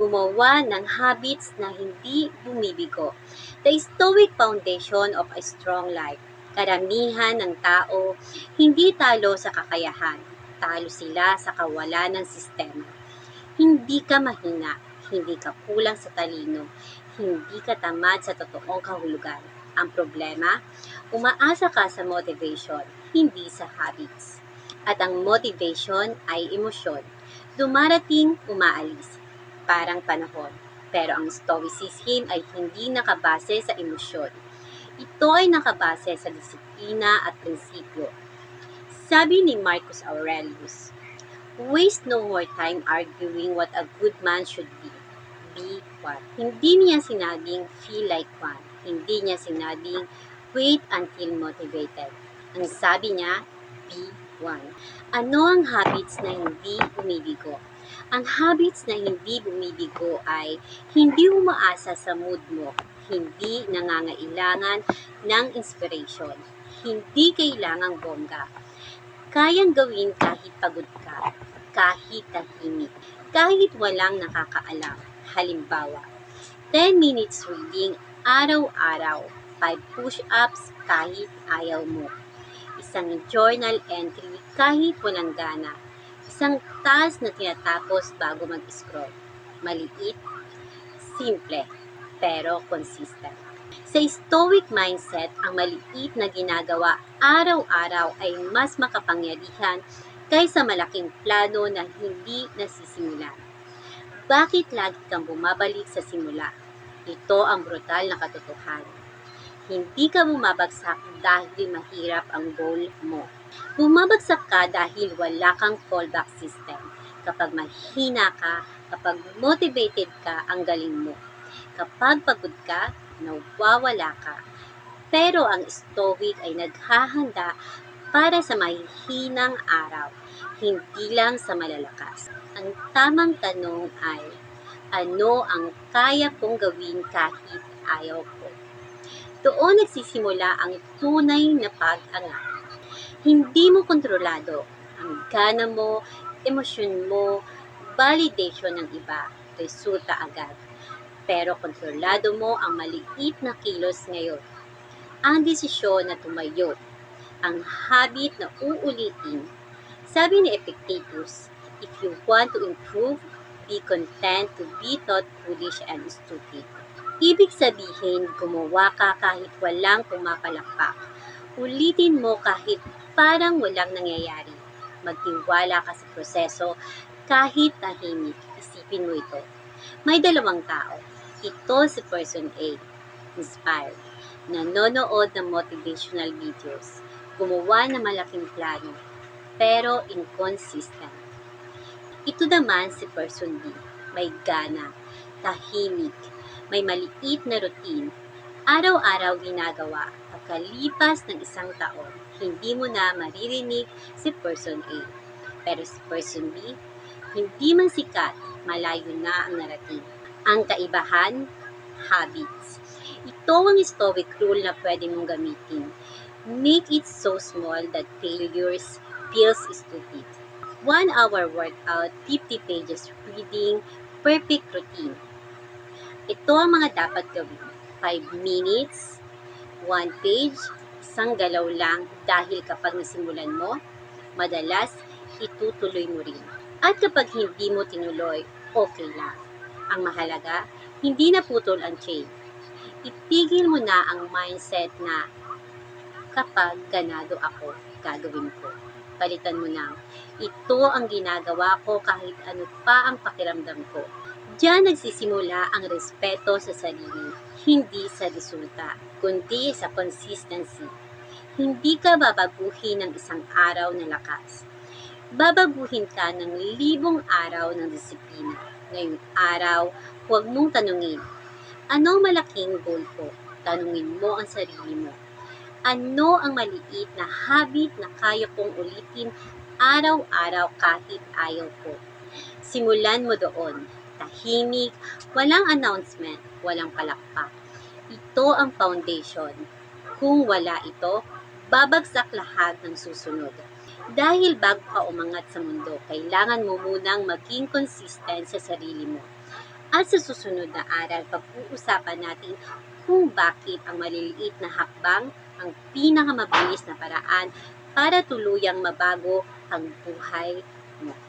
gumawa ng habits na hindi bumibigo. The Stoic Foundation of a Strong Life. Karamihan ng tao hindi talo sa kakayahan, talo sila sa kawalan ng sistema. Hindi ka mahina, hindi ka kulang sa talino, hindi ka tamad sa totoong kahulugan. Ang problema, umaasa ka sa motivation, hindi sa habits. At ang motivation ay emosyon. Dumarating, umaalis. Parang panahon. Pero ang Stoicism ay hindi nakabase sa emosyon. Ito ay nakabase sa disiplina at prinsipyo. Sabi ni Marcus Aurelius, waste no more time arguing what a good man should be. Be one. Hindi niya sinabing feel like one. Hindi niya sinabing wait until motivated. Ang sabi niya, be one. Ano ang habits na hindi bumibigo? Ang habits na hindi bumibigo ay hindi umaasa sa mood mo, hindi nangangailangan ng inspiration, hindi kailangang bongga. Kayang gawin kahit pagod ka, kahit tahimik, kahit walang nakakaalam. Halimbawa, 10 minutes reading araw-araw, 5 push-ups kahit ayaw mo, isang journal entry kahit walang gana, isang task na tinatapos bago mag-scroll. Maliit, simple, pero consistent. Sa Stoic mindset, ang maliit na ginagawa araw-araw ay mas makapangyarihan kaysa malaking plano na hindi nasisimulan. Bakit lagi kang bumabalik sa simula? Ito ang brutal na katotohanan. Hindi ka bumabagsak dahil mahirap ang goal mo. Bumabagsak ka dahil wala kang fallback system. Kapag mahina ka, kapag motivated ka, ang galing mo. Kapag pagod ka, nawawala ka. Pero ang Stoic ay naghahanda para sa mahihinang araw, hindi lang sa malalakas. Ang tamang tanong ay, ano ang kaya kong gawin kahit ayaw ko? Doon nagsisimula ang tunay na pag-angat. Hindi mo kontrolado ang gana mo, emosyon mo, validation ng iba, resulta agad. Pero kontrolado mo ang maliit na kilos ngayon. Ang desisyon na tumayo, ang habit na uulitin. Sabi ni Epictetus, if you want to improve, be content to be thought foolish and stupid. Ibig sabihin, gumawa ka kahit walang pumapalakpak. Ulitin mo kahit parang walang nangyayari. Magtiwala ka sa proseso kahit tahimik. Isipin mo ito. May dalawang tao. Ito si person A, inspired, nanonood ng motivational videos, gumawa ng malaking plano, pero inconsistent. Ito naman si person B, may gana, tahimik, may maliit na routine, araw-araw ginagawa. Pagkalipas ng isang taon, hindi mo na maririnig si person A. Pero si person B, hindi man sikat, malayo na ang narating. Ang kaibahan, habits. Ito ang Stoic rule na pwede mong gamitin. Make it so small that failures feels stupid. 1 hour workout, 50 pages reading, perfect routine. Ito ang mga dapat gawin. 5 minutes, 1 page, isang galaw lang dahil kapag nasimulan mo, madalas itutuloy mo rin. At kapag hindi mo tinuloy, okay lang. Ang mahalaga, hindi naputol ang chain. Itigil mo na ang mindset na kapag ganado ako, gagawin ko. Palitan mo na, ito ang ginagawa ko kahit ano pa ang pakiramdam ko. Diyan nagsisimula ang respeto sa sarili, hindi sa resulta, kundi sa consistency. Hindi ka babaguhin ng isang araw na lakas. Babaguhin ka ng 1,000 araw ng disiplina. Ngayong araw, huwag mong tanungin, ano malaking goal ko? Tanungin mo ang sarili mo. Ano ang maliit na habit na kaya kong ulitin araw-araw kahit ayaw ko? Simulan mo doon. Tahimik, walang announcement, walang palakpak. Ito ang foundation. Kung wala ito, babagsak lahat ng susunod. Dahil bago ka umangat sa mundo, kailangan mo munang maging consistent sa sarili mo. At sa susunod na aral, pag-uusapan natin kung bakit ang maliliit na hakbang ang pinakamabilis na paraan para tuluyang mabago ang buhay mo.